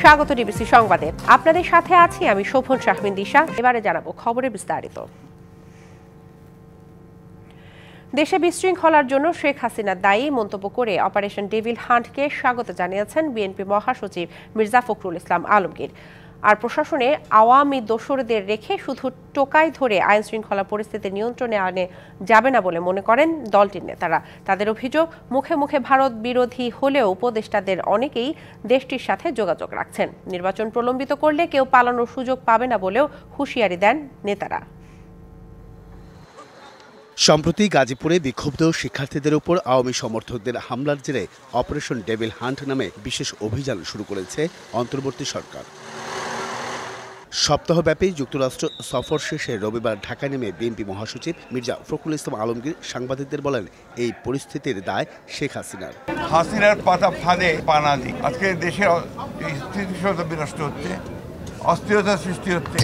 স্বাগত ডিবিসি সংবাদে। আপনাদের সাথে আছি আমি শোভন শাহমিন দিশা। এবারে জানাবো খবরে বিস্তারিত। দেশে বিশৃঙ্খলার জন্য শেখ হাসিনা দায়ী মন্তব্য করে অপারেশন ডেভিল হান্টকে স্বাগত জানিয়েছেন বিএনপি মহাসচিব মির্জা ফখরুল ইসলাম আলমগীর। আর প্রশাসনে আওয়ামী দোসরদের রেখে শুধু টোকাই ধরে আইন শৃঙ্খলা পরিস্থিতি নিয়ন্ত্রণে আনে যাবে না বলে মনে করেন দলটির নেতারা। তাদের অভিযোগ, মুখে মুখে ভারত বিরোধী হলেও উপদেষ্টাদের অনেকেই দেশটির সাথে যোগাযোগ রাখছেন। নির্বাচন প্রলম্বিত করলে কেউ পালানোর সুযোগ পাবে না বলেও হুঁশিয়ারি দেন নেতারা। সম্প্রতি গাজীপুরে বিক্ষুব্ধ শিক্ষার্থীদের উপর আওয়ামী সমর্থকদের হামলার জেরে অপারেশন ডেভিল হান্ট নামে বিশেষ অভিযান শুরু করেছে অন্তর্বর্তী সরকার। সপ্তাহব্যাপী যুক্তরাষ্ট্র সফর শেষে রবিবার ঢাকায় নেমে বিএনপি মহাসচিব মির্জা ফখরুল ইসলাম আলমগীর সাংবাদিকদের বলেন, এই পরিস্থিতির দায় শেখ হাসিনার পাতা ফাঁদে পানা দিই। আজকে দেশের স্থিতিশীলতা বিনষ্ট হচ্ছে, অস্থিরতা সৃষ্টি হচ্ছে।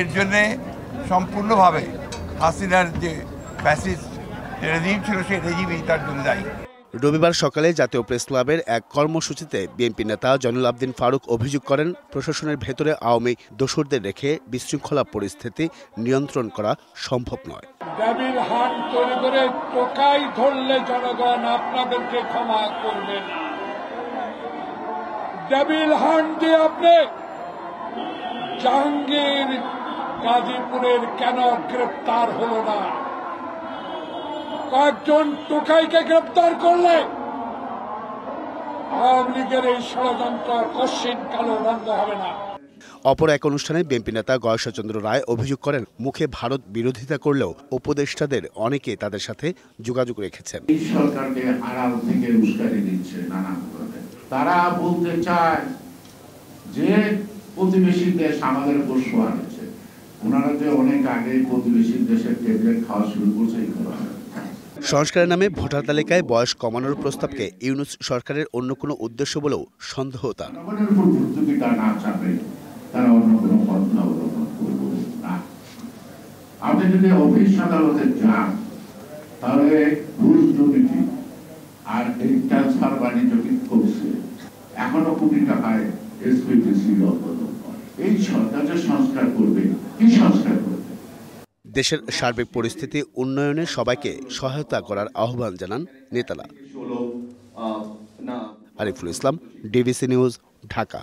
এর জন্যে সম্পূর্ণভাবে হাসিনার যে ফ্যাসিস্ট রেজিম ছিল, সেই রেজিমই তার জন্য দায়ী। রবিবার সকালে জাতীয় প্রেস ক্লাবের এক কর্মসূচিতে বিএনপি নেতা জয়নুল আবদিন ফারুক অভিযোগ করেন, প্রশাসনের ভেতরে আওয়ামী দোসরদের রেখে বিশৃঙ্খলা পরিস্থিতি নিয়ন্ত্রণ করা সম্ভব নয়। ডেভিল হান্ট তৈরি করে টোকাই ধরলে জনগণ আপনাদেরকে ক্ষমা করবে না। ডেভিল হান্ট দিয়ে আপনি জাহাঙ্গীর গাজীপুরের কেন গ্রেপ্তার হলো না? কয়েকজন টোকাইকে গ্রেপ্তার করলে আওয়ামী লীগের এই ষড়যন্ত্র কশিন কালো বন্ধ হবে না। অপর এক অনুষ্ঠানে বিএনপি নেতা গয়েশ্বরচন্দ্র রায় অভিযোগ করেন, মুখে ভারত বিরোধিতা করলেও উপদেষ্টাদের অনেকে তাদের সাথে যোগাযোগ রেখেছেন। এই সরকারকে আড়াল থেকে উস্কানি দিচ্ছে নানাভাবে। তারা বলতে চায় যে প্রতিবেশী দেশ আমাদের উপর সোয়া হচ্ছে। ওনারা যে অনেক আগে প্রতিবেশী দেশের ট্যাবলেট খাওয়া শুরু করছে। সংস্কারের নামে ভোটার তালিকায় বয়স কমানোর প্রস্তাবকে ইউনূস সরকারের অন্য কোনো উদ্দেশ্য বলেও সন্দেহ তার। আপনি যদি অফিস আদালতে যান তাহলে ঘুষ দুর্নীতি আর এই ট্রান্সফার বাণিজ্য করছে, এখনো কোটি টাকায় এসপিডিসি এই সরকার যে সংস্কার করবে, কি সংস্কার করবে? দেশের সার্বিক পরিস্থিতি উন্নয়নে সবাইকে সহায়তা করার আহ্বান জানান নেতারা। Ariful Islam, DBC news, Dhaka.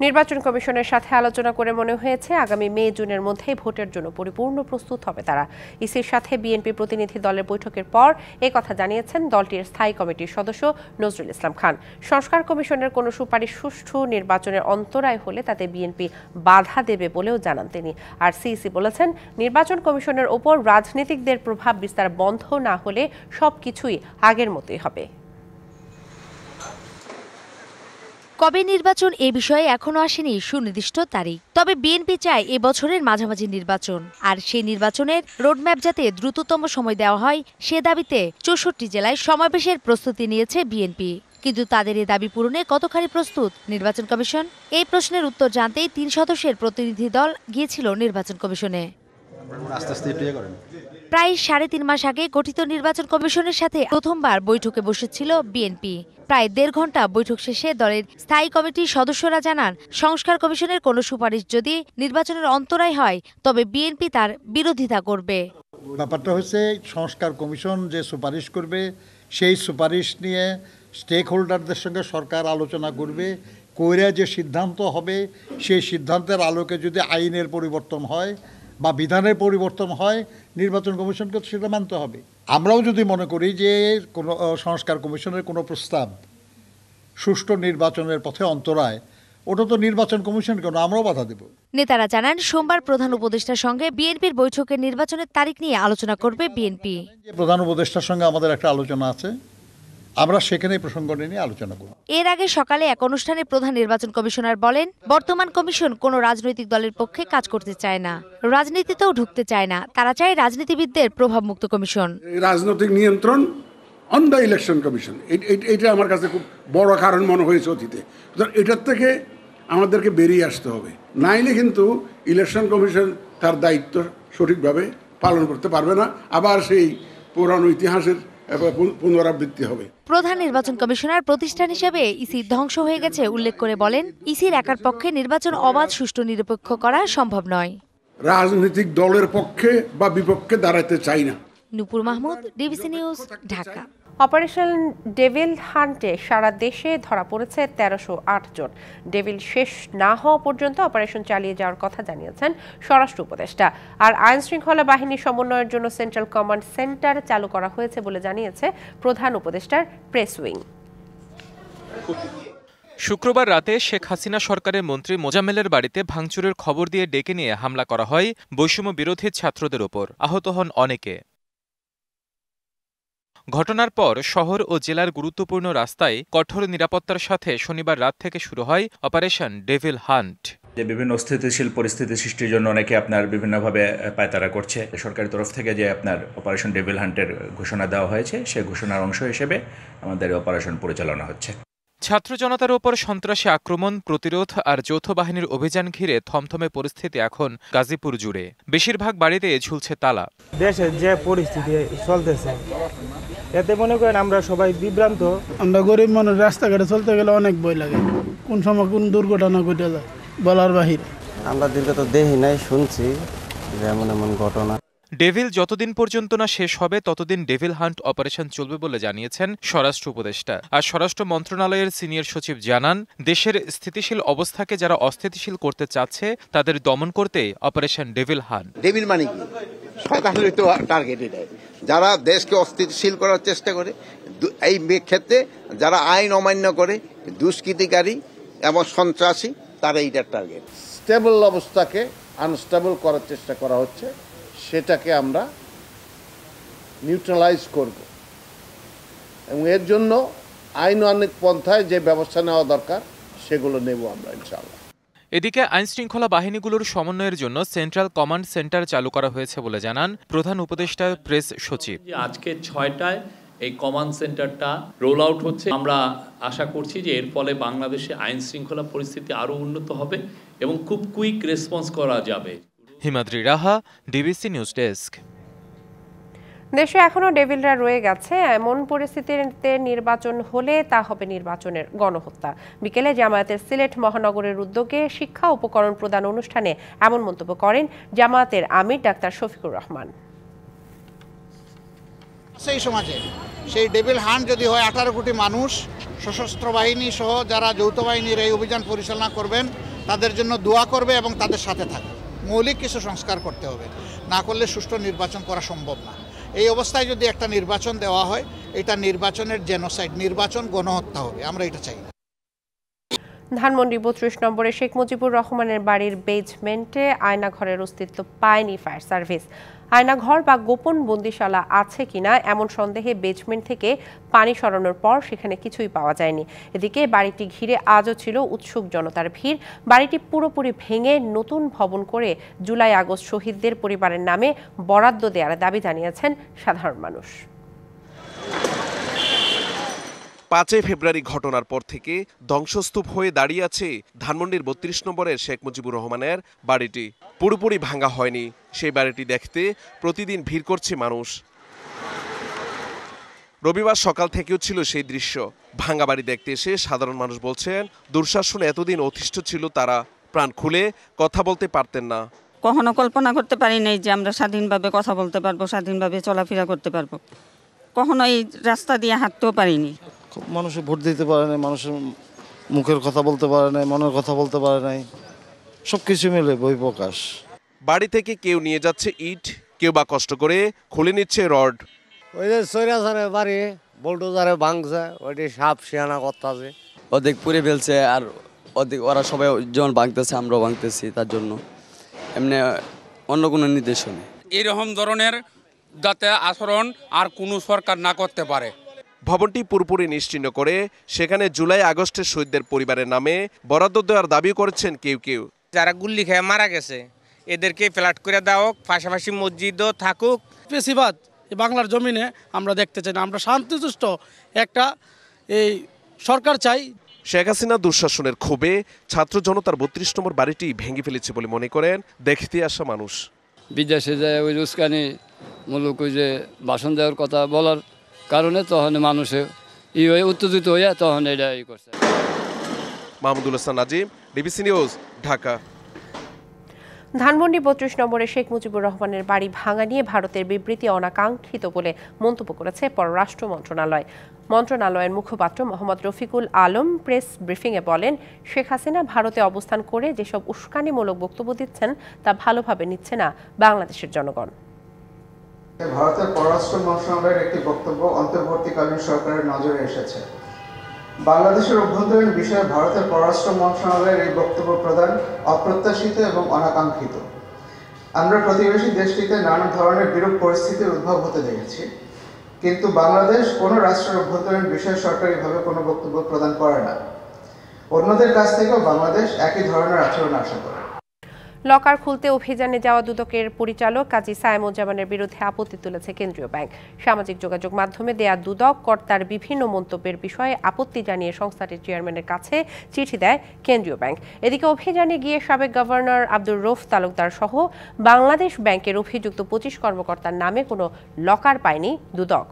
নির্বাচন কমিশনের সাথে আলোচনা করে মনে হয়েছে আগামী মে-জুনের মধ্যেই ভোটের জন্য পরিপূর্ণ প্রস্তুত হবে তারা। ইসির সাথে বিএনপি প্রতিনিধি দলের বৈঠকের পর কথা জানিয়েছেন দলটির স্থায়ী কমিটির সদস্য নজরুল ইসলাম খান। সংস্কার কমিশনের কোনো সুপারিশ সুষ্ঠু নির্বাচনের অন্তরায় হলে তাতে বিএনপি বাধা দেবে বলেও জানান তিনি। আর সিইসি বলেছেন, নির্বাচন কমিশনের ওপর রাজনীতিকদের প্রভাব বিস্তার বন্ধ না হলে সবকিছুই আগের মতোই হবে। কবে নির্বাচন এ বিষয়ে এখনো আসেনি সুনির্দিষ্ট তারিখ। তবে বিএনপি চায় এ বছরের মাঝামাঝি নির্বাচন, আর সেই নির্বাচনের রোডম্যাপ যাতে দ্রুততম সময় দেওয়া হয় সে দাবিতে ৬৪ জেলায় সমাবেশের প্রস্তুতি নিয়েছে বিএনপি। কিন্তু তাদের এ দাবি পূরণে কতখানি প্রস্তুত নির্বাচন কমিশন? এই প্রশ্নের উত্তর জানতেই ৩ সদস্যের প্রতিনিধি দল গিয়েছিল নির্বাচন কমিশনে। প্রায় ৩.৫ মাস আগে গঠিত নির্বাচন কমিশনের সাথে প্রথমবার বৈঠকে বসেছিল বিএনপি। প্রায় ১.৫ ঘন্টা বৈঠক শেষে দলের স্থায়ী কমিটির সদস্যরা জানান, সংস্কার কমিশনের কোনো সুপারিশ যদি নির্বাচনের অন্তরায় হয় তবে বিএনপি তার বিরোধিতা করবে। ব্যাপারটা হচ্ছে, সংস্কার কমিশন যে সুপারিশ করবে সেই সুপারিশ নিয়ে স্টেক হোল্ডারদের সঙ্গে সরকার আলোচনা করবে। কইরা যে সিদ্ধান্ত হবে সেই সিদ্ধান্তের আলোকে যদি আইনের পরিবর্তন হয় বা বিধানের পরিবর্তন হয়, নির্বাচন কমিশনকে সেটা মানতে হবে। আমরাও যদি মনে করি যে কোনো সংস্কার কমিশনের কোনো প্রস্তাব সুষ্ঠু নির্বাচনের পথে অন্তরায়, ওটা তো নির্বাচন কমিশন কেন, আমরাও বাধা দেব। নেতারা জানান, সোমবার প্রধান উপদেষ্টার সঙ্গে বিএনপির বৈঠকে নির্বাচনের তারিখ নিয়ে আলোচনা করবে বিএনপি। প্রধান উপদেষ্টার সঙ্গে আমাদের একটা আলোচনা আছে, আমরা সেখানে প্রসঙ্গ নিয়ে আলোচনা করব। এর আগে সকালে এক অনুষ্ঠানে প্রধান নির্বাচন কমিশনার বলেন, বর্তমান কমিশন কোনো রাজনৈতিক দলের পক্ষে কাজ করতে চায় না, রাজনীতিতেও ঢুকতে চায় না। তারা চায় রাজনীতিবিদদের প্রভাবমুক্ত কমিশন। রাজনৈতিক নিয়ন্ত্রণ অন দ্য ইলেকশন কমিশন, এটা আমার কাছে খুব বড় কারণ মনে হয়েছে অতীতে। এটার থেকে আমাদেরকে বেরিয়ে আসতে হবে, নাইলে কিন্তু ইলেকশন কমিশন তার দায়িত্ব সঠিকভাবে পালন করতে পারবে না। আবার সেই পুরানো ইতিহাসের পুনরাবৃত্তি হবে। প্রধান নির্বাচন কমিশনার প্রতিষ্ঠান হিসেবে ইসি ধ্বংস হয়ে গেছে উল্লেখ করে বলেন, ইসির একার পক্ষে নির্বাচন অবাধ, সুষ্ঠু, নিরপেক্ষ করা সম্ভব নয়। রাজনৈতিক দলের পক্ষে বা বিপক্ষে দাঁড়াতে চাই না। Nupur Mahmud, DBC news, Dhaka. Operation devil হান্টে সারা দেশে ধরা পড়েছে 1308 জন। ডেভিল শেষ না হওয়া পর্যন্ত অপারেশন চালিয়ে যাওয়ার কথা জানিয়েছেন স্বরাষ্ট্র উপদেষ্টা। আর আইন শৃঙ্খলা বাহিনীর সমন্বয়ের জন্য সেন্ট্রাল কমান্ড সেন্টার চালু করা হয়েছে বলে জানিয়েছে প্রধান উপদেষ্টার প্রেস উইং। শুক্রবার রাতে শেখ হাসিনা সরকারের মন্ত্রী মোজাম্মেলের বাড়িতে ভাঙচুরের খবর দিয়ে ডেকে নিয়ে হামলা করা হয় বৈষম্য বিরোধী ছাত্রদের ওপর। আহত হন অনেকে। ঘটনার পর শহর ও জেলার গুরুত্বপূর্ণ রাস্তায় কঠোর নিরাপত্তার সাথে শনিবার রাত থেকে শুরু হয় অপারেশন ডেভিল হান্ট। যে বিভিন্ন অস্থিতিশীল পরিস্থিতি সৃষ্টির জন্য অনেকে আপনার বিভিন্নভাবে পায়তারা করছে। সরকারের তরফ থেকে যে আপনার অপারেশন ডেভিল হান্টের ঘোষণা দেওয়া হয়েছে, সেই ঘোষণার অংশ হিসেবে আমাদের অপারেশন পরিচালনা হচ্ছে। ছাত্র জনতার ওপর সন্ত্রাসী আক্রমণ, প্রতিরোধ আর যৌথ বাহিনীর অভিযান ঘিরে থমথমে পরিস্থিতি এখন গাজীপুর জুড়ে। বেশিরভাগ বাড়িতে ঝুলছে তালা। দেশে যে পরিস্থিতি চলতেছে, এতে মনে করেন আমরা সবাই বিভ্রান্ত। আমরা গরিব মানুষ, রাস্তাঘাটে চলতে গেলে অনেক ভয় লাগে, কোন সময় কোন দুর্ঘটনা ঘটে যায় বলার বাহিরে। আমরা দীর্ঘত দেখি নাই, শুনছি যেমন এমন ঘটনা। ডেভিল যতদিন পর্যন্ত না শেষ হবে ততদিন ডেভিল হান্ট অপারেশন চলবে বলে জানিয়েছেন স্বরাষ্ট্র উপদেষ্টা। আর স্বরাষ্ট্র মন্ত্রণালয়ের সিনিয়র সচিব জানান, দেশের স্থিতিশীল অবস্থাকে যারা অস্থিতিশীল করতে চাচ্ছে তাদের দমন করতে অপারেশন ডেভিল হান্ট। ডেভিল মানে কি? শয়তানের তো টার্গেট এটাই। যারা দেশকে অস্থিতিশীল করার চেষ্টা করে, এই ক্ষেত্রে যারা আইন অমান্য করে, দুষ্কৃতিকারী এবং সন্ত্রাসী, তারা এইটার টার্গেট। স্টেবল অবস্থাকে আনস্টেবল করার চেষ্টা করা হচ্ছে, সেটাকে আমরা নিউট্রালাইজ করব এবং এর জন্য আইনানুগ পন্থায় যে ব্যবস্থা নেওয়া দরকার সেগুলো নেব আমরা ইনশাআল্লাহ। এদিকে আইনশৃঙ্খলা বাহিনীগুলোর সমন্বয়ের জন্য সেন্ট্রাল কমান্ড সেন্টার চালু করা হয়েছে বলে জানান প্রধান উপদেষ্টা প্রেস সচিব। আজকে ৬টায় এই কমান্ড সেন্টারটা রোল আউট হচ্ছে। আমরা আশা করছি যে এর ফলে বাংলাদেশে আইন শৃঙ্খলা পরিস্থিতি আরও উন্নত হবে এবং খুব কুইক রেসপন্স করা যাবে। হিমাদ্রি রাহা, ডিবিসি নিউজ ডেস্ক। দেশে এখনো ডেভিলরা রয়ে গেছে, এমন পরিস্থিতিতে নির্বাচন হলে তা হবে নির্বাচনের গণহত্যা। বিকেলে জামায়াতের সিলেট মহানগরের উদ্যোগে শিক্ষা উপকরণ প্রদান অনুষ্ঠানে এমন মন্তব্য করেন জামায়াতের আমির ডাক্তার শফিকুর রহমান। সেই সমাজে সেই ডেভিল হান্ট যদি হয়, 18 কোটি মানুষ, সশস্ত্র বাহিনী সহ যারা যৌথ বাহিনীর এই অভিযান পরিচালনা করবেন তাদের জন্য দোয়া করবে এবং তাদের সাথে থাকবে। মৌলিক কিছু সংস্কার করতে হবে, না করলে সুষ্ঠু নির্বাচন করা সম্ভব না। এই অবস্থায় যদি একটা নির্বাচন দেওয়া হয়, এটা নির্বাচনের জেনোসাইড, নির্বাচন গণহত্যা হবে, আমরা এটা চাই না। ধানমন্ডি 32 নম্বরে শেখ মুজিবুর রহমানের বাড়ির বেজমেন্টে আয়নাঘরের অস্তিত্ব পায়নি ফায়ার সার্ভিস। আয়নাঘর বা গোপন বন্দিশালা আছে কিনা এমন সন্দেহে বেজমেন্ট থেকে পানি সরানোর পর সেখানে কিছুই পাওয়া যায়নি। এদিকে বাড়িটি ঘিরে আজও ছিল উৎসুক জনতার ভিড়। বাড়িটি পুরোপুরি ভেঙে নতুন ভবন করে জুলাই আগস্ট শহীদদের পরিবারের নামে বরাদ্দ দেওয়ার দাবি জানিয়েছেন সাধারণ মানুষ। 5 ফেব্রুয়ারি ঘটনার পর থেকে ধ্বংসস্তূপ হয়ে দাঁড়িয়ে আছে ধানমন্ডির 32 নম্বরের শেখ মুজিবুর রহমানের বাড়িটি। পুরোপুরি ভাঙা হয়নি। সেই বাড়িটি দেখতে প্রতিদিন ভিড় করছে মানুষ। রবিবার সকাল থেকেও ছিল সেই দৃশ্য। ভাঙা বাড়ি দেখতে এসে সাধারণ মানুষ বলছেন, দুঃশাসনে এতদিন অতিষ্ঠ ছিল তারা, প্রাণ খুলে কথা বলতে পারতেন না। কখনো কল্পনা করতে পারি নাই যে আমরা স্বাধীনভাবে কথা বলতে পারবো, স্বাধীনভাবে চলাফেরা করতে পারবো। কখনো এই রাস্তা দিয়ে হাঁটতেও পারিনি। মানুষে ভোট দিতে পারে নাই, মানুষের মুখের কথা বলতে পারে নাই, মনের কথা বলতে পারে নাই, সবকিছু মিলে বই প্রকাশ। বাড়ি থেকে কেউ নিয়ে যাচ্ছে ইট, কেউ বা কষ্ট করে খুলে নিচ্ছে রড। ওই যে সৈরাসারে বাড়ি বোল্ডোজারে ভাঙছে, ওইটি সাপ শিয়ানা করতেছে, অর্ধেক পুড়ে ফেলছে, আর অর্ধেক ওরা সবাই যেমন ভাঙতেছে আমরাও ভাঙতেছি। তার জন্য এমনি অন্য কোনো নির্দেশ নেই। এরকম ধরনের যাতে আচরণ আর কোনো সরকার না করতে পারে। ভবনটি পুরোপুরি নিশ্চিহ্ন করে সেখানে জুলাই আগস্টের শহীদদের পরিবারের নামে বরাদ্দ দেওয়ার দাবি করেছেন কেউ কেউ। যারা গুল্লি খেয়ে মারা গেছে এদেরকে ফ্ল্যাট করে দেওয়া হোক, পাশাপাশি মসজিদও থাকুক। বেশিরভাগ বাংলার জমিনে আমরা দেখতে চাই না, আমরা শান্তিযুষ্ট একটা এই সরকার চাই। শেখ হাসিনা দুঃশাসনের ক্ষোভে ছাত্র জনতার 32 নম্বর বাড়িটি ভেঙে ফেলেছে বলে মনে করেন দেখতে আসা মানুষ। বিদেশে যায় ওই উস্কানি মূলক ওই যে ভাষণ দেওয়ার কথা বলার কারণে তখন মানুষে হয়ে উত্তেজিত হয়ে তখন এটা করছে। Mahmudul Hasan Nazim, DBC news, Dhaka. ধানমন্ডি ৩২ নম্বরে শেখ মুজিবুর রহমানের বাড়ি ভাঙা নিয়ে ভারতের বিবৃতি অনাকাঙ্ক্ষিত বলে মন্তব্য করেছে পররাষ্ট্র মন্ত্রণালয়। মন্ত্রণালয়ের মুখপাত্র মোহাম্মদ রফিকুল আলম প্রেস ব্রিফিংয়ে বলেন, শেখ হাসিনা ভারতে অবস্থান করে যেসব উস্কানিমূলক বক্তব্য দিচ্ছেন তা ভালোভাবে নিচ্ছে না বাংলাদেশের জনগণ। ভারতের পররাষ্ট্র মন্ত্রণালয়ের একটি বক্তব্য অন্তর্বর্তীকালীন সরকারের নজরে এসেছে। বাংলাদেশের অভ্যন্তরীণ বিষয়ে ভারতের পররাষ্ট্র মন্ত্রণালয়ের এই বক্তব্য প্রদান অপ্রত্যাশিত এবং অনাকাঙ্ক্ষিত। আমরা প্রতিবেশী দেশটিতে নানা ধরনের বিরূপ পরিস্থিতির উদ্ভব হতে দেখেছি, কিন্তু বাংলাদেশ কোনো রাষ্ট্রের অভ্যন্তরীণ বিষয়ে সরকারিভাবে কোনো বক্তব্য প্রদান করে না। অন্যদের কাছ থেকেও বাংলাদেশ একই ধরনের আচরণ আশা করে। লকার খুলতে অভিযানে যাওয়া দুদকের পরিচালক কাজী সায়েমুজ্জামানের বিরুদ্ধে আপত্তি তুলেছে কেন্দ্রীয় ব্যাংক। সামাজিক যোগাযোগ মাধ্যমে দেয়া দুদক কর্তার বিভিন্ন মন্তব্যের বিষয়ে আপত্তি জানিয়ে সংস্থাটির চেয়ারম্যানের কাছে চিঠি দেয় কেন্দ্রীয় ব্যাংক। এদিকে অভিযানে গিয়ে সাবেক গভর্নর আব্দুর রউফ তালুকদার সহ বাংলাদেশ ব্যাংকের অভিযুক্ত ২৫ কর্মকর্তার নামে কোনো লকার পায়নি দুদক।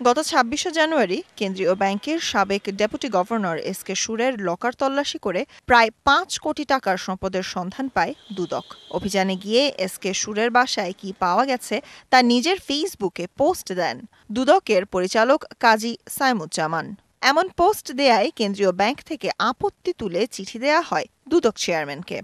গত ২৬ জানুয়ারি কেন্দ্রীয় ব্যাংকের সাবেক ডেপুটি গভর্নর এসকে সুরের লকার তল্লাশি করে প্রায় ৫ কোটি টাকার সম্পদের সন্ধান পায় দুদক। অভিযানে গিয়ে এসকে সুরের বাসায় কি পাওয়া গেছে তা নিজের ফেসবুকে পোস্ট দেন দুদকের পরিচালক কাজী সায়েমুজ্জামান। এমন পোস্ট দেয়ায় কেন্দ্রীয় ব্যাংক থেকে আপত্তি তুলে চিঠি দেয়া হয় দুদক চেয়ারম্যানকে।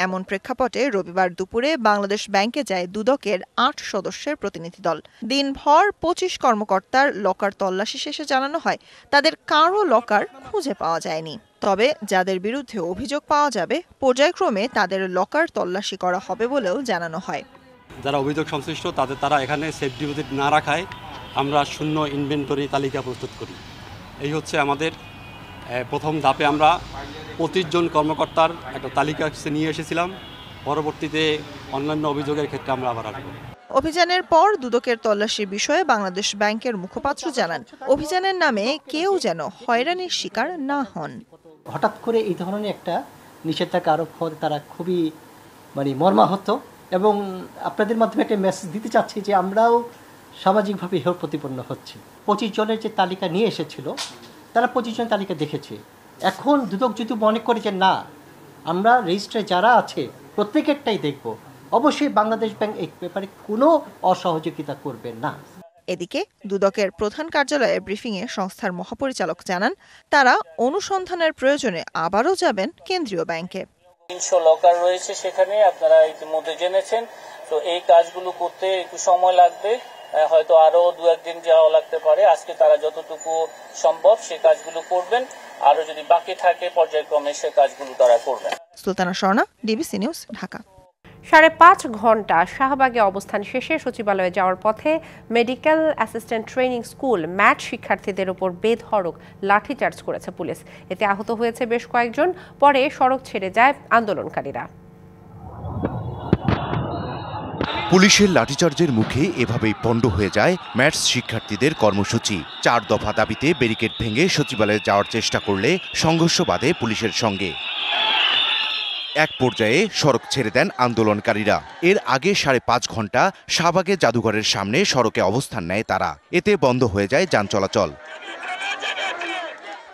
এমন প্রেক্ষাপটে রবিবার দুপুরে বাংলাদেশ ব্যাংকে যায় দুদকের ৮ সদস্যের প্রতিনিধি দল। দিনভর ২৫ কর্মকর্তার লকার তল্লাশি শেষে জানানো হয় তাদের কারো লকার খুঁজে পাওয়া যায়নি। তবে যাদের বিরুদ্ধে অভিযোগ পাওয়া যাবে পর্যায়ক্রমে তাদের লকার তল্লাশি করা হবে বলেও জানানো হয়। যারা অভিযোগ সংশ্লিষ্ট তারা এখানে সেফ ডিপোজিট না রাখায় আমরা শূন্য ইনভেন্টরি তালিকা প্রস্তুত করি। এই হচ্ছে আমাদের প্রথম ধাপে আমরা ২৫ জন কর্মকর্তার একটা তালিকা নিয়ে এসেছিলাম। পরবর্তীতে অন্যান্য অভিযোগের ক্ষেত্রে আমরা আবার আসবো। অভিযানের পর দুদকের তল্লাশির বিষয়ে বাংলাদেশ ব্যাংকের মুখপাত্র জানান, অভিযানের নামে কেউ যেন হয়রানির শিকার না হন। হঠাৎ করে এই ধরনের একটা নিষেধাজ্ঞা আরোপ হতে তারা খুবই মর্মাহত, এবং আপনাদের মাধ্যমে একটা মেসেজ দিতে চাচ্ছি যে আমরাও সামাজিকভাবে হেয় প্রতিপন্ন হচ্ছি। ২৫ জনের যে তালিকা নিয়ে এসেছিল তারা ২৫ জন তালিকা দেখেছে। এখন দুদক যদি মনে করে যে না, আমরা রেজিস্ট্রে যারা আছে প্রত্যেকেরটাই দেখব, অবশ্যই বাংলাদেশ ব্যাংক এই ব্যাপারে কোনো অসহযোগিতা করবে না। এদিকে দুদকের প্রধান কার্যালয়ে ব্রিফিংয়ে সংস্থার মহাপরিচালক জানান, তারা অনুসন্ধানের প্রয়োজনে আবারও যাবেন কেন্দ্রীয় ব্যাংকে। ৩০০ লকার রয়েছে সেখানে, আপনারা ইতিমধ্যে জেনেছেন। তো এই কাজগুলো করতে একটু সময় লাগবে, হয়তো আরো ২-১ দিন যাওয়া লাগতে পারে। আজকে তারা যতটুকু সম্ভব সে কাজগুলো করবেন, আরো যদি বাকি থাকে পর্যায়ক্রমে সে কাজগুলো তারা করবেন। Sultana Swarna, DBC news, Dhaka. ৫.৫ ঘন্টা শাহবাগে অবস্থান শেষে সচিবালয়ে যাওয়ার পথে মেডিকেল অ্যাসিস্ট্যান্ট ট্রেনিং স্কুল ম্যাট শিক্ষার্থীদের উপর বেধড়ক লাঠিচার্জ করেছে পুলিশ। এতে আহত হয়েছে বেশ কয়েকজন। পরে সড়ক ছেড়ে যায় আন্দোলনকারীরা। পুলিশের লাঠিচার্জের মুখে এভাবেই পণ্ড হয়ে যায় ম্যাটস শিক্ষার্থীদের কর্মসূচি। ৪ দফা দাবিতে ব্যারিকেড ভেঙে সচিবালয়ে যাওয়ার চেষ্টা করলে সংঘর্ষ বাধে পুলিশের সঙ্গে। এক পর্যায়ে সড়ক ছেড়ে দেন আন্দোলনকারীরা। এর আগে ৫.৫ ঘন্টা শাহবাগে জাদুঘরের সামনে সড়কে অবস্থান নেয় তারা। এতে বন্ধ হয়ে যায় যান চলাচল।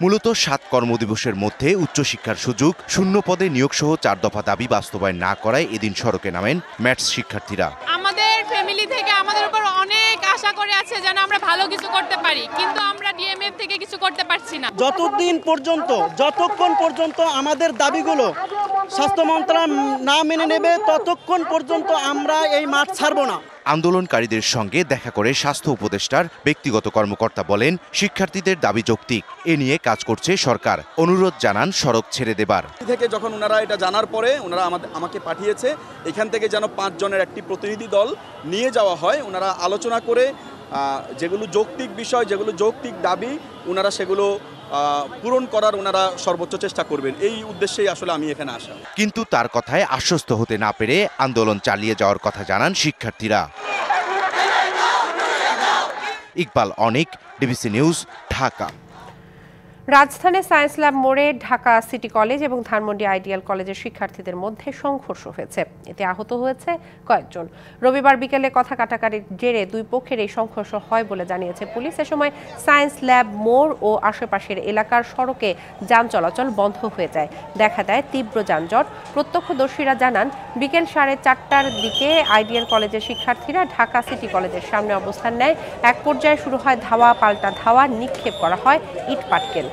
মূলত ৭ কর্মদিবসের মধ্যে উচ্চশিক্ষার সুযোগ, শূন্য পদে নিয়োগসহ ৪ দফা দাবি বাস্তবায়ন না করায় এদিন সড়কে নামেন ম্যাটস শিক্ষার্থীরা। আমাদের ফ্যামিলি থেকে আমাদের উপর অনেক আশা করে আছে যেন আমরা ভালো কিছু করতে পারি, কিন্তু আমরা ডিএমএফ থেকে কিছু করতে পারছি না। যতক্ষণ পর্যন্ত আমাদের দাবিগুলো স্বাস্থ্য মন্ত্রণালয় না মেনে নেবে ততক্ষণ পর্যন্ত আমরা এই মাঠ ছাড়ব না। আন্দোলনকারীদের সঙ্গে দেখা করে স্বাস্থ্য উপদেষ্টার ব্যক্তিগত কর্মকর্তা বলেন, শিক্ষার্থীদের দাবি যৌক্তিক, এ নিয়ে কাজ করছে সরকার। অনুরোধ জানান সড়ক ছেড়ে দেবার। থেকে যখন ওনারা এটা জানার পরে ওনারা আমাকে পাঠিয়েছে এখান থেকে যেন ৫ জনের একটি প্রতিনিধি দল নিয়ে যাওয়া হয়। ওনারা আলোচনা করে যেগুলো যৌক্তিক বিষয়, যেগুলো যৌক্তিক দাবি, ওনারা সেগুলো পূরণ করার ওনারা সর্বোচ্চ চেষ্টা করবেন। এই উদ্দেশ্যেই আসলে আমি এখানে আসা। কিন্তু তার কথায় আশ্বস্ত হতে না পেরে আন্দোলন চালিয়ে যাওয়ার কথা জানান শিক্ষার্থীরা। ইকবাল অনিক, ডিবিসি নিউজ, ঢাকা। রাজধানী সায়েন্স ল্যাব মোড়ে ঢাকা সিটি কলেজ এবং ধানমন্ডি আইডিয়াল কলেজের শিক্ষার্থীদের মধ্যে সংঘর্ষ হয়েছে, এতে আহত হয়েছে কয়েকজন। রবিবার বিকেলে কথা কাটাকাটির জেরে দুই পক্ষের এই সংঘর্ষ হয় বলে জানিয়েছে পুলিশ। এ সময় সায়েন্স ল্যাব মোড় ও আশেপাশের এলাকার সড়কে যান চলাচল বন্ধ হয়ে যায়, দেখা দেয় তীব্র যানজট। প্রত্যক্ষদর্শীরা জানান, বিকেল 4:30টার দিকে আইডিয়াল কলেজের শিক্ষার্থীরা ঢাকা সিটি কলেজের সামনে অবস্থান নেয়। এক পর্যায়ে শুরু হয় ধাওয়া পাল্টা ধাওয়া, নিক্ষেপ করা হয় ইট পাটকেল।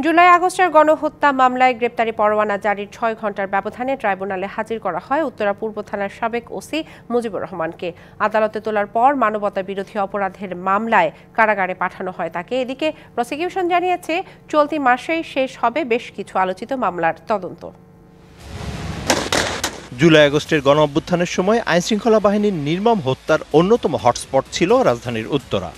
জুলাই আগস্টের গণহত্যা মামলায় গ্রেপ্তারি পরোয়ানা জারির 6 ঘন্টার ব্যবধানে ট্রাইব্যুনালে হাজির করা হয় উত্তরা পূর্ব থানার সাবেক ওসি মুজিবুর রহমানকে। আদালতে তোলার পর মানবতা বিরোধী অপরাধের মামলায় কারাগারে পাঠানো হয় তাকে। এদিকে প্রসিকিউশন জানিয়েছে, চলতি মাসেই শেষ হবে বেশ কিছু আলোচিত মামলার তদন্ত। জুলাই আগস্টের গণঅভ্যুত্থানের সময় আইনশৃঙ্খলা বাহিনীর নির্মম হত্যার অন্যতম হটস্পট ছিল রাজধানীর উত্তরা।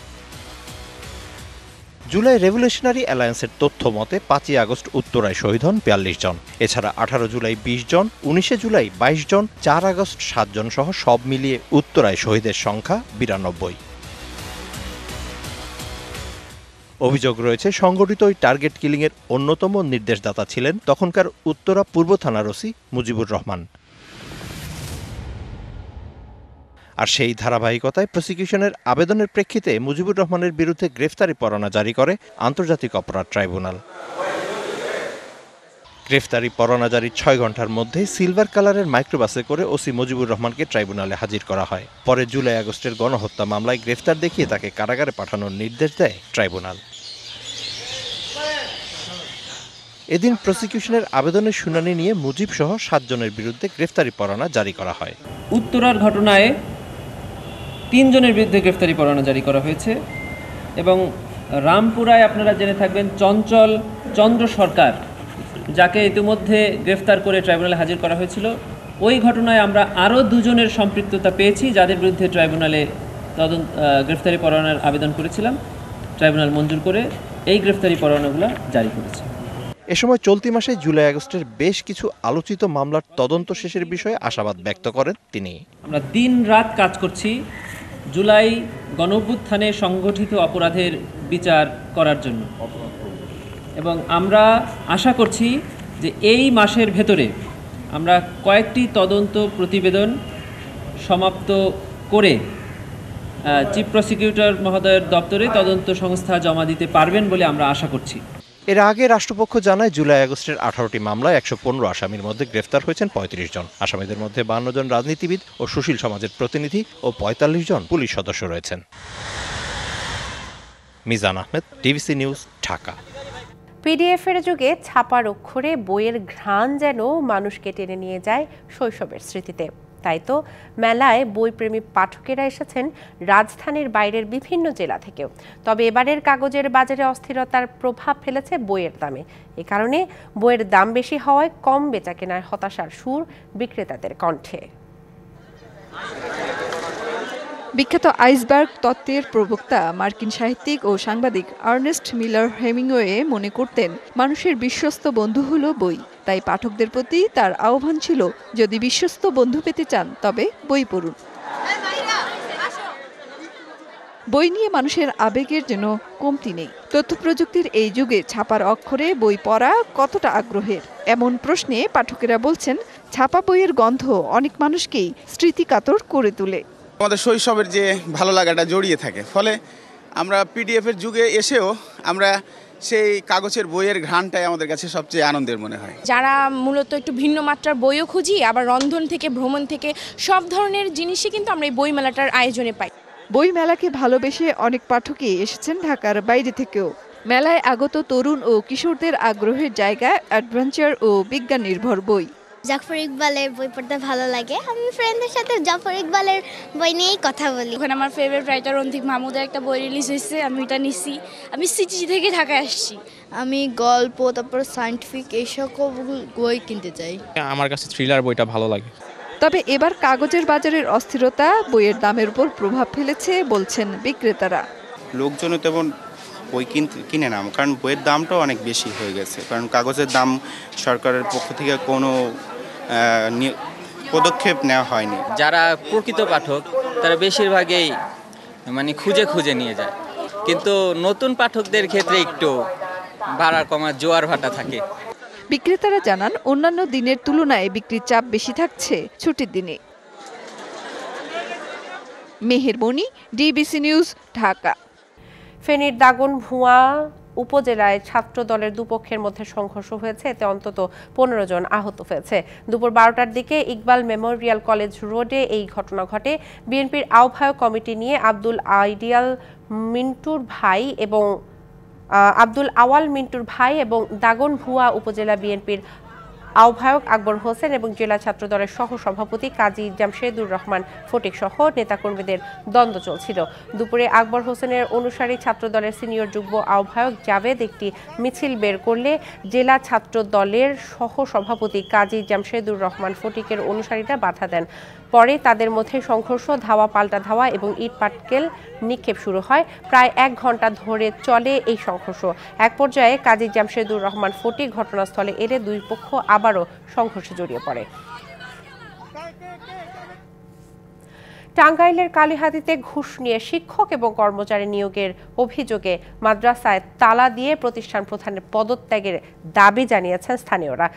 জুলাই রেভলিউশনারি অ্যালায়েন্সের তথ্য মতে 5ই আগস্ট উত্তরায় শহীদ হন 42 জন। এছাড়া 18 জুলাই 20 জন, 19 জুলাই 22 জন, 4 আগস্ট 7 জন সহ সব মিলিয়ে উত্তরায় শহীদের সংখ্যা 92। অভিযোগ রয়েছে, সংগঠিত ওই টার্গেট কিলিংয়ের অন্যতম নির্দেশদাতা ছিলেন তখনকার উত্তরা পূর্ব থানার ওসি মুজিবুর রহমান। আর সেই ধারাবাহিকতায় প্রসিকিউশনের আবেদনের প্রেক্ষিতে মুজিবুর রহমানের বিরুদ্ধে গ্রেফতারি পরোয়ানা জারি করে আন্তর্জাতিক অপরাধ ট্রাইব্যুনাল। গ্রেফতারি পরোয়ানা জারির 6 ঘন্টার মধ্যে সিলভার কালারের মাইক্রোবাসে করে ওসি মুজিবুর রহমানকে ট্রাইব্যুনালে হাজির করা হয়। পরে জুলাই আগস্টের গণহত্যা মামলায় গ্রেফতার দেখিয়ে তাকে কারাগারে পাঠানোর নির্দেশ দেয় ট্রাইব্যুনাল। এদিন প্রসিকিউশনের আবেদনের শুনানি নিয়ে মুজিব সহ 7 জনের বিরুদ্ধে গ্রেফতারি পরোয়ানা জারি করা হয়। উত্তরার ঘটনায় 3 জনের বিরুদ্ধে গ্রেফতারি পরোয়ানা জারি করা হয়েছে এবং রামপুরায় আপনারা জেনে থাকবেন চঞ্চল চন্দ্র সরকার, যাকে ইতিমধ্যে গ্রেফতার করে ট্রাইব্যুনালে হাজির করা হয়েছিল। ওই ঘটনায় আমরা আরও 2 জনের সম্পৃক্ততা পেয়েছি, যাদের বিরুদ্ধে ট্রাইব্যুনালে গ্রেফতারি পরোয়ানার আবেদন করেছিলাম। ট্রাইব্যুনাল মঞ্জুর করে এই গ্রেফতারি পরোয়ানাগুলো জারি করেছে। এ সময় চলতি মাসে জুলাই আগস্টের বেশ কিছু আলোচিত মামলার তদন্ত শেষের বিষয়ে আশাবাদ ব্যক্ত করেন তিনি। আমরা দিন রাত কাজ করছি জুলাই গণঅভ্যুত্থানে সংগঠিত অপরাধের বিচার করার জন্য, এবং আমরা আশা করছি যে এই মাসের ভেতরে আমরা কয়েকটি তদন্ত প্রতিবেদন সমাপ্ত করে চিফ প্রসিকিউটর মহোদয়ের দপ্তরে তদন্ত সংস্থা জমা দিতে পারবেন বলে আমরা আশা করছি। এর আগে রাষ্ট্রপক্ষ জানায়, জুলাই আগস্টের 18টি মামলায় 115 আসামির মধ্যে গ্রেফতার হয়েছেন 35 জন। আসামিদের মধ্যে 52 জন রাজনীতিবিদ ও সুশীল সমাজের প্রতিনিধি ও 45 জন পুলিশ সদস্য রয়েছেন। Mizan Ahmed, DBC news, Dhaka. পিডিএফের যুগে ছাপার অক্ষরে বইয়ের ঘ্রাণ যেন মানুষকে টেনে নিয়ে যায় শৈশবের স্মৃতিতে। তাই তো মেলায় বইপ্রেমী পাঠকেরা এসেছেন রাজধানীর বাইরের বিভিন্ন জেলা থেকেও। তবে এবারের কাগজের বাজারে অস্থিরতার প্রভাব ফেলেছে বইয়ের দামে। এ কারণে বইয়ের দাম বেশি হওয়ায় কম বেচাকেনার হতাশার সুর বিক্রেতাদের কণ্ঠে। বিখ্যাত আইসবার্গ তত্ত্বের প্রবক্তা মার্কিন সাহিত্যিক ও সাংবাদিক আর্নেস্ট মিলার হেমিংওয়ে মনে করতেন, মানুষের বিশ্বস্ত বন্ধু হলো বই। তাই পাঠকদের প্রতি তার আহ্বান ছিল, যদি বিশ্বস্ত বন্ধু পেতে চান তবে বই পড়ুন। বই নিয়ে মানুষের আবেগের যেন কমতি নেই। তথ্য প্রযুক্তির এই যুগে ছাপার অক্ষরে বই পড়া কতটা আগ্রহের, এমন প্রশ্নে পাঠকেরা বলছেন, ছাপা বইয়ের গন্ধ অনেক মানুষকেই স্মৃতিকাতর করে তোলে। আমাদের শৈশবের যে ভালো লাগাটা জড়িয়ে থাকে, ফলে আমরা পিডিএফের যুগে এসেও আমরা সেই কাগজের বইয়ের ঘ্রাণটাই আমাদের কাছে সবচেয়ে আনন্দের মনে হয়। যারা মূলত একটু ভিন্ন মাত্রার বইও খুঁজি, আবার রন্ধন থেকে ভ্রমণ থেকে সব ধরনের জিনিসই কিন্তু আমরা এই বই মেলাটার আয়োজনে পাই। বই মেলাকে ভালোবেসে অনেক পাঠকই এসেছেন ঢাকার বাইরে থেকেও। মেলায় আগত তরুণ ও কিশোরদের আগ্রহের জায়গা অ্যাডভেঞ্চার ও বিজ্ঞান নির্ভর বই। জাফর ইকবালের বই পড়তে ভালো লাগে। আমি ফ্রেন্ডদের সাথে জাফর ইকবালের বই নিয়েই কথা বলি। ওখানে আমার ফেভারিট রাইটার রন্ধিক মাহমুদের একটা বই রিলিজ হয়েছে, আমি এটা নিছি। আমি সিটি থেকে ঢাকায় আসছি। আমি গল্প, তারপর সায়েন্টিফিক এই সকল বই কিনতে চাই। আমার কাছে থ্রিলার বইটা ভালো লাগে। তবে এবার কাগজের বাজারের অস্থিরতা বইয়ের দামের উপর প্রভাব ফেলেছে বলছেন বিক্রেতারা। লোকজনও তেমন বই কিনে না, কারণ বইয়ের দামটাও অনেক বেশি হয়ে গেছে। কারণ কাগজের দাম সরকারের পক্ষ থেকে কোনো পদক্ষেপ নেওয়া হয়নি। যারা প্রকৃত পাঠক তারা বেশিরভাগই মানে খুঁজে খুঁজে নিয়ে যায়, কিন্তু নতুন পাঠকদের ক্ষেত্রে একটু ভাড়া কমার জোয়ার ভাটা থাকে। বিক্রেতারা জানান অন্যান্য দিনের তুলনায় বিক্রির চাপ বেশি থাকছে ছুটির দিনে। মেহের মনি, ডিবিসি নিউজ, ঢাকা। ফেনীর দাগনভূঞা উপজেলায় ছাত্র দলের দুপক্ষের মধ্যে সংঘর্ষ হয়েছে, এতে অন্তত 15 জন আহত হয়েছে। দুপুর 12টার দিকে ইকবাল মেমোরিয়াল কলেজ রোডে এই ঘটনা ঘটে। বিএনপির আহ্বায়ক কমিটি নিয়ে আব্দুল আওয়াল মিন্টুর ভাই এবং দাগনভূঞা উপজেলা বিএনপির আহ্বায়ক আকবর হোসেন এবং জেলা ছাত্র দলের সহ সভাপতি কাজী জামশেদুর রহমান ফটিক সহ নেতাকর্মীদের দ্বন্দ্ব চলছিল। দুপুরে আকবর হোসেনের অনুসারী ছাত্র দলের সিনিয়র যুগ্ম আহ্বায়ক জাভেদ একটি মিছিল বের করলে জেলা ছাত্র দলের সহ সভাপতি কাজী জামশেদুর রহমান ফটিকের অনুসারীরা বাধা দেন। পরে তাদের মধ্যে সংঘর্ষ, ধাওয়া পাল্টা ধাওয়া এবং ইট পাটকেল নিক্ষেপ শুরু হয়। প্রায় 1 ঘন্টা ধরে চলে এই সংঘর্ষ। এক পর্যায়ে কাজী জামশেদুর রহমান ফটিক ঘটনাস্থলে এলে দুই পক্ষ আবারও সংঘর্ষে জড়িয়ে পড়ে। টাঙ্গাইলের কালিহাতীতে ঘুষ নিয়ে শিক্ষক এবং কর্মচারী নিয়োগের অভিযোগে মাদ্রাসায় তালা দিয়ে প্রতিষ্ঠান প্রধানের পদত্যাগের দাবি জানিয়েছেন স্থানীয়রা।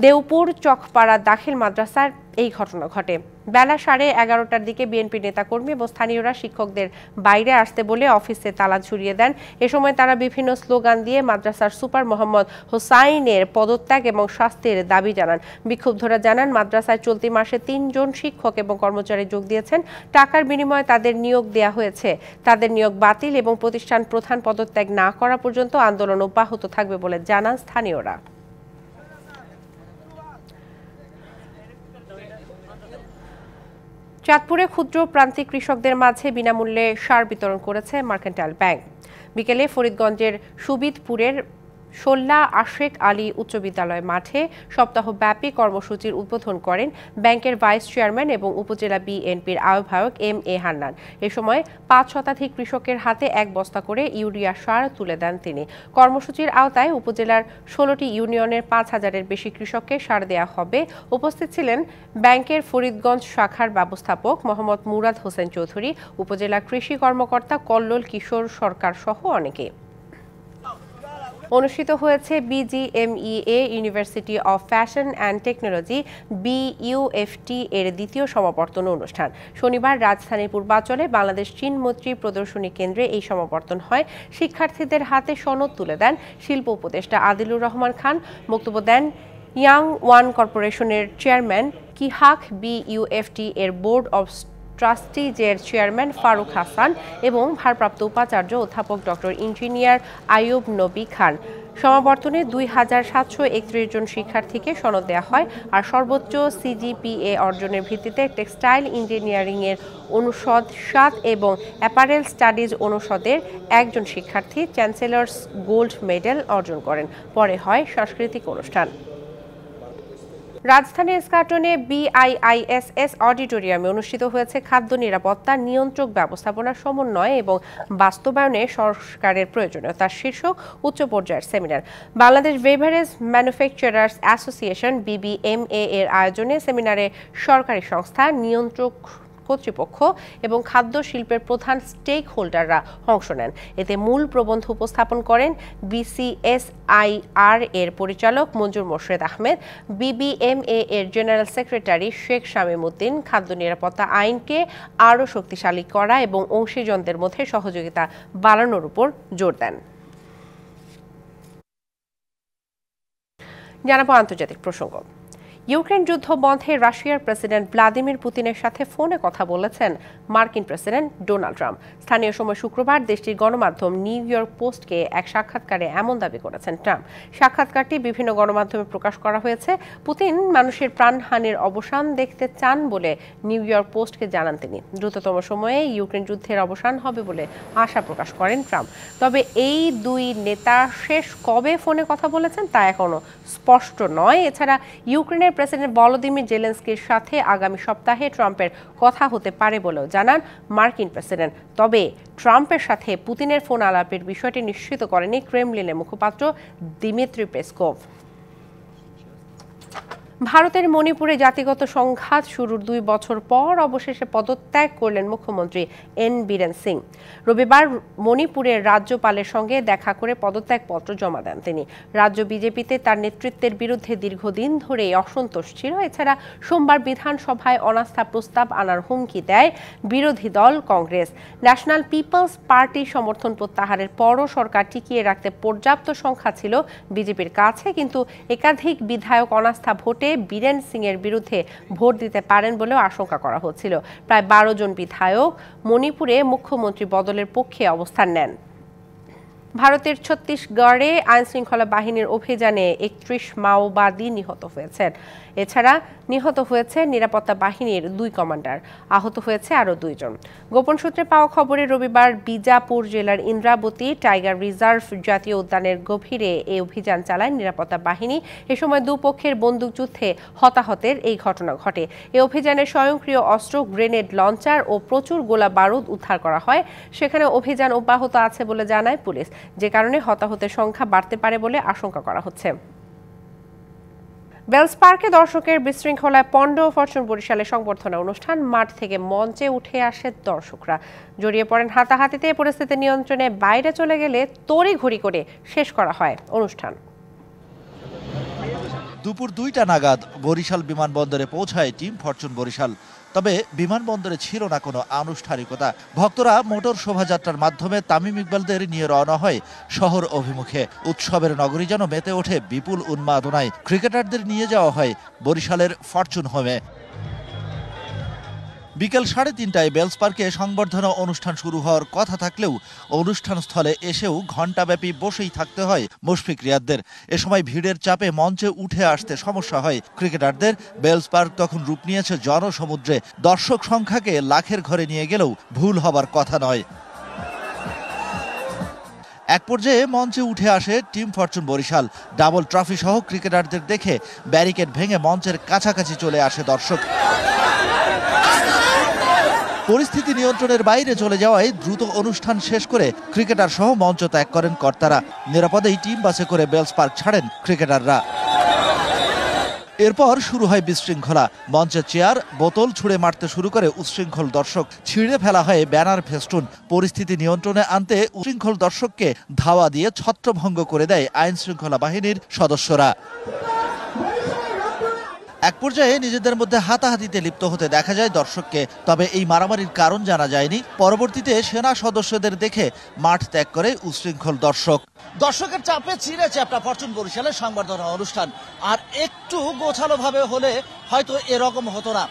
দেওপুর চকপাড়া দাখিল মাদ্রাসার এই ঘটনা ঘটে। বেলা 11:30টার দিকে বিএনপি নেতাকর্মী এবং স্থানীয়রা শিক্ষকদের বাইরে আসতে বলে অফিসে তালা ঝুলিয়ে দেন। এ সময় তারা বিভিন্ন স্লোগান দিয়ে মাদ্রাসার সুপার মোহাম্মদ হোসাইনের পদত্যাগ এবং শাস্তির দাবি জানান। বিক্ষুব্ধরা জানান, মাদ্রাসায় চলতি মাসে 3 জন শিক্ষক এবং কর্মচারী যোগ দিয়েছেন। টাকার বিনিময়ে তাদের নিয়োগ দেয়া হয়েছে। তাদের নিয়োগ বাতিল এবং প্রতিষ্ঠান প্রধান পদত্যাগ না করা পর্যন্ত আন্দোলন অব্যাহত থাকবে বলে জানান স্থানীয়রা। চাঁদপুরে ক্ষুদ্র প্রান্তিক কৃষকদের মাঝে বিনামূল্যে সার বিতরণ করেছে মার্কেন্টাইল ব্যাংক। বিকেলে ফরিদগঞ্জের সুবিদপুরের সোল্লা আশেক আলী উচ্চ বিদ্যালয় মাঠে সপ্তাহব্যাপী কর্মসূচির উদ্বোধন করেন ব্যাংকের ভাইস চেয়ারম্যান এবং উপজেলা বিএনপির আহ্বায়ক এম.এ. হান্নান। এ সময় 5 শতাধিক কৃষকের হাতে 1 বস্তা করে ইউরিয়া সার তুলে দেন তিনি। কর্মসূচির আওতায় উপজেলার 16টি ইউনিয়নের 5,000-এর বেশি কৃষককে সার দেয়া হবে। উপস্থিত ছিলেন ব্যাংকের ফরিদগঞ্জ শাখার ব্যবস্থাপক মোহাম্মদ মুরাদ হোসেন চৌধুরী, উপজেলা কৃষি কর্মকর্তা কল্লোল কিশোর সরকার সহ অনেকে। অনুষ্ঠিত হয়েছে BGMEA university of fashion and technology BUFT এর দ্বিতীয় সমাবর্তন অনুষ্ঠান। শনিবার রাজধানীর পূর্বাঞ্চলে বাংলাদেশ চীন মৈত্রী প্রদর্শনী কেন্দ্রে এই সমাবর্তন হয়। শিক্ষার্থীদের হাতে সনদ তুলে দেন শিল্প উপদেষ্টা আদিলুর রহমান খান। বক্তব্য দেন ইয়াং ওয়ান কর্পোরেশনের চেয়ারম্যান কিহাক, BUFT এর বোর্ড অব ট্রাস্টিজের চেয়ারম্যান ফারুক হাসান এবং ভারপ্রাপ্ত উপাচার্য অধ্যাপক ডক্টর ইঞ্জিনিয়ার আইয়ুব নবী খান। সমাবর্তনে 2731 জন শিক্ষার্থীকে সনদ দেওয়া হয়। আর সর্বোচ্চ CGPA অর্জনের ভিত্তিতে টেক্সটাইল ইঞ্জিনিয়ারিংয়ের অনুষদ 7 এবং অ্যাপারেল স্টাডিজ অনুষদের 1 জন শিক্ষার্থী চ্যান্সেলর্স গোল্ড মেডেল অর্জন করেন। পরে হয় সাংস্কৃতিক অনুষ্ঠান। রাজধানীর এসকাটনে BIISS অডিটোরিয়ামে অনুষ্ঠিত হয়েছে খাদ্য নিরাপত্তা নিয়ন্ত্রক ব্যবস্থাপনা সমন্বয় এবং বাস্তবায়নে সংস্কারের প্রয়োজনীয়তা শীর্ষক উচ্চ পর্যায়ের seminar. Bangladesh beverage manufacturers association BBMA এর আয়োজনে সেমিনারে সরকারি সংস্থা, নিয়ন্ত্রক কর্তৃপক্ষ এবং খাদ্য শিল্পের প্রধান স্টেক হোল্ডাররা অংশ নেন। এতে মূল প্রবন্ধ উপস্থাপন করেন BCSIR এর পরিচালক মঞ্জুর মোর্শেদ আহমেদ। BBMA এর জেনারেল সেক্রেটারি শেখ শামীম উদ্দিন খাদ্য নিরাপত্তা আইনকে আরও শক্তিশালী করা এবং অংশীজনদের মধ্যে সহযোগিতা বাড়ানোর উপর জোর দেন। জানাবো আন্তর্জাতিক প্রসঙ্গ। ইউক্রেন যুদ্ধ বন্ধে রাশিয়ার প্রেসিডেন্ট ভ্লাদিমির পুতিনের সাথে ফোনে কথা বলেছেন মার্কিন প্রেসিডেন্ট ডোনাল্ড ট্রাম্প। স্থানীয় সময় শুক্রবার দেশটির গণমাধ্যম নিউ ইয়র্ক পোস্টকে এক সাক্ষাৎকারে এমন দাবি করেছেন ট্রাম্প। সাক্ষাৎকারটি বিভিন্ন গণমাধ্যমে প্রকাশ করা হয়েছে। পুতিন মানুষের প্রাণহানির অবসান দেখতে চান বলে নিউ ইয়র্ক পোস্টকে জানান তিনি। দ্রুততম সময়ে ইউক্রেন যুদ্ধের অবসান হবে বলে আশা প্রকাশ করেন ট্রাম্প। তবে এই দুই নেতা শেষ কবে ফোনে কথা বলেছেন তা এখনো স্পষ্ট নয়। এছাড়া ইউক্রেনের প্রেসিডেন্ট ভলোদিমির জেলেনস্কির সাথে আগামী সপ্তাহে ট্রাম্পের কথা হতে পারে বলেও জানান মার্কিন প্রেসিডেন্ট। তবে ট্রাম্পের সাথে পুতিনের ফোন আলাপের বিষয়টি নিশ্চিত করেনি ক্রেমলিনের মুখপাত্র দিমিত্রি পেসকোভ। ভারতের মণিপুরে জাতিগত সংঘাত শুরুর 2 বছর পর অবশেষে পদত্যাগ করলেন মুখ্যমন্ত্রী এন বীরেন সিং। রবিবার মণিপুরের রাজ্যপালের সঙ্গে দেখা করে পদত্যাগপত্র জমা দেন তিনি। রাজ্য বিজেপিতে তার নেতৃত্বের বিরুদ্ধে দীর্ঘদিন ধরে অসন্তোষ ছিল। এছাড়া সোমবার বিধানসভায় অনাস্থা প্রস্তাব আনার হুমকি দেয় বিরোধী দল কংগ্রেস। ন্যাশনাল পিপলস পার্টি সমর্থন প্রত্যাহারের পরও সরকার টিকিয়ে রাখতে পর্যাপ্ত সংখ্যা ছিল বিজেপির কাছে, কিন্তু একাধিক বিধায়ক অনাস্থা ভোটে বীরেন সিং এর বিরুদ্ধে ভোট দিতে পারেন বলেও আশঙ্কা করা হচ্ছিল। প্রায় 12 জন বিধায়ক মণিপুরে মুখ্যমন্ত্রী বদলের পক্ষে অবস্থান নেন। ভারতের ছত্তিশগড়ে আইনশৃঙ্খলা বাহিনীর অভিযানে 31 মাওবাদী নিহত হয়েছেন। এছাড়া নিহত হয়েছে নিরাপত্তা বাহিনীর 2 কমান্ডার, আহত হয়েছে আরও 2 জন। গোপন সূত্রে পাওয়া খবরে রবিবার বিজাপুর জেলার ইন্দ্রাবতী টাইগার রিজার্ভ জাতীয় উদ্যানের গভীরে এই অভিযান চালায় নিরাপত্তা বাহিনী। এ সময় দুপক্ষের বন্দুকযুদ্ধে হতাহতের এই ঘটনা ঘটে। এই অভিযানে স্বয়ংক্রিয় অস্ত্র, গ্রেনেড লঞ্চার ও প্রচুর গোলা বারুদ উদ্ধার করা হয়। সেখানে অভিযান অব্যাহত আছে বলে জানায় পুলিশ, যে কারণে হতাহতের সংখ্যা বাড়তে পারে বলে আশঙ্কা করা হচ্ছে। বেলস পার্কে দর্শকের বিশৃঙ্খলায় পন্ড ফরচুন বরিশালের সংবর্ধনা অনুষ্ঠান। মাঠ থেকে মঞ্চে উঠে আসে দর্শকরা, জড়িয়ে পড়েন হাতাহাতিতে। পরিস্থিতি নিয়ন্ত্রণে বাইরে চলে গেলে তড়িঘড়ি করে শেষ করা হয় অনুষ্ঠান। দুপুর 2টা নাগাদ বরিশাল বিমানবন্দরে পৌঁছায় টিম ফরচুন বরিশাল। তবে বিমানবন্দরে ছিল না কোনো আনুষ্ঠানিকতা। ভক্তরা মোটর শোভাযাত্রার মাধ্যমে তামিম ইকবালদের নিয়ে রওনা হয় শহর অভিমুখে। উৎসবের নগরী যেন মেতে ওঠে বিপুল উন্মাদনায়। ক্রিকেটারদের নিয়ে যাওয়া হয় বরিশালের ফরচুন হোমে। বিকেল 3:30টায় বেলস পার্কে সংবর্ধনা অনুষ্ঠান শুরু হওয়ার কথা থাকলেও অনুষ্ঠান স্থলে এসেও ঘণ্টাব্যাপী বসেই থাকতে হয় মুশফিক রিয়াদদের। এ সময় ভিড়ের চাপে মঞ্চে উঠে আসতে সমস্যা হয় ক্রিকেটারদের। বেলস পার্ক তখন রূপ নিয়েছে জনসমুদ্রে। দর্শক সংখ্যাকে লাখের ঘরে নিয়ে গেলেও ভুল হবার কথা নয়। এক পর্যায়ে মঞ্চে উঠে আসে team Fortune Barishal. Double trophy সহ ক্রিকেটারদের দেখে ব্যারিকেড ভেঙে মঞ্চের কাছাকাছি চলে আসে দর্শক। পরিস্থিতি নিয়ন্ত্রণের বাইরে চলে যাওয়ায় দ্রুত অনুষ্ঠান শেষ করে ক্রিকেটার সহ মঞ্চ ত্যাগ করেন কর্তারা। নিরাপদেই টিম বাসে করে বেলস পার্ক ছাড়েন ক্রিকেটাররা। এরপর শুরু হয় বিশৃঙ্খলা। মঞ্চে চেয়ার, বোতল ছুঁড়ে মারতে শুরু করে উচ্ছৃঙ্খল দর্শক। ছিঁড়ে ফেলা হয় ব্যানার, ফেস্টুন। পরিস্থিতি নিয়ন্ত্রণে আনতে উচ্ছৃঙ্খল দর্শককে ধাওয়া দিয়ে ছত্রভঙ্গ করে দেয় আইন শৃঙ্খলা বাহিনীর সদস্যরা। এক পর্যায়ে নিজেদের মধ্যে হাতাহাতিতে লিপ্ত হতে দেখা যায় দর্শককে। তবে এই মারামারির কারণ জানা যায়নি। পরবর্তীতে সেনা সদস্যদের দেখে মাঠ ত্যাগ করে উচ্ছৃঙ্খল দর্শক। দর্শকের চাপে ছিঁড়ে চ্যাপ্টা ফরচুন বরিশালের সংবর্ধনা অনুষ্ঠান। আর একটু গোছালো ভাবে হলে হয়তো এরকম হতো না।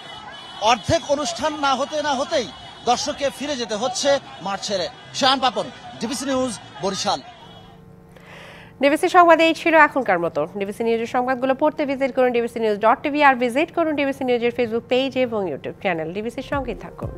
অর্ধেক অনুষ্ঠান না হতেই দর্শককে ফিরে যেতে হচ্ছে মাঠ ছেড়ে। Shahan Papon, DBC News, Barishal. DBC সংবাদ এই ছিল এখনকার মতো। ডিবিসি নিউজের সংবাদগুলো পড়তে ভিজিট করুন dbcnews.tv আর ভিজিট করুন ডিবিসি নিউজের ফেসবুক পেজ এবং ইউটিউব চ্যানেল। ডিবিসির সঙ্গেই থাকুন।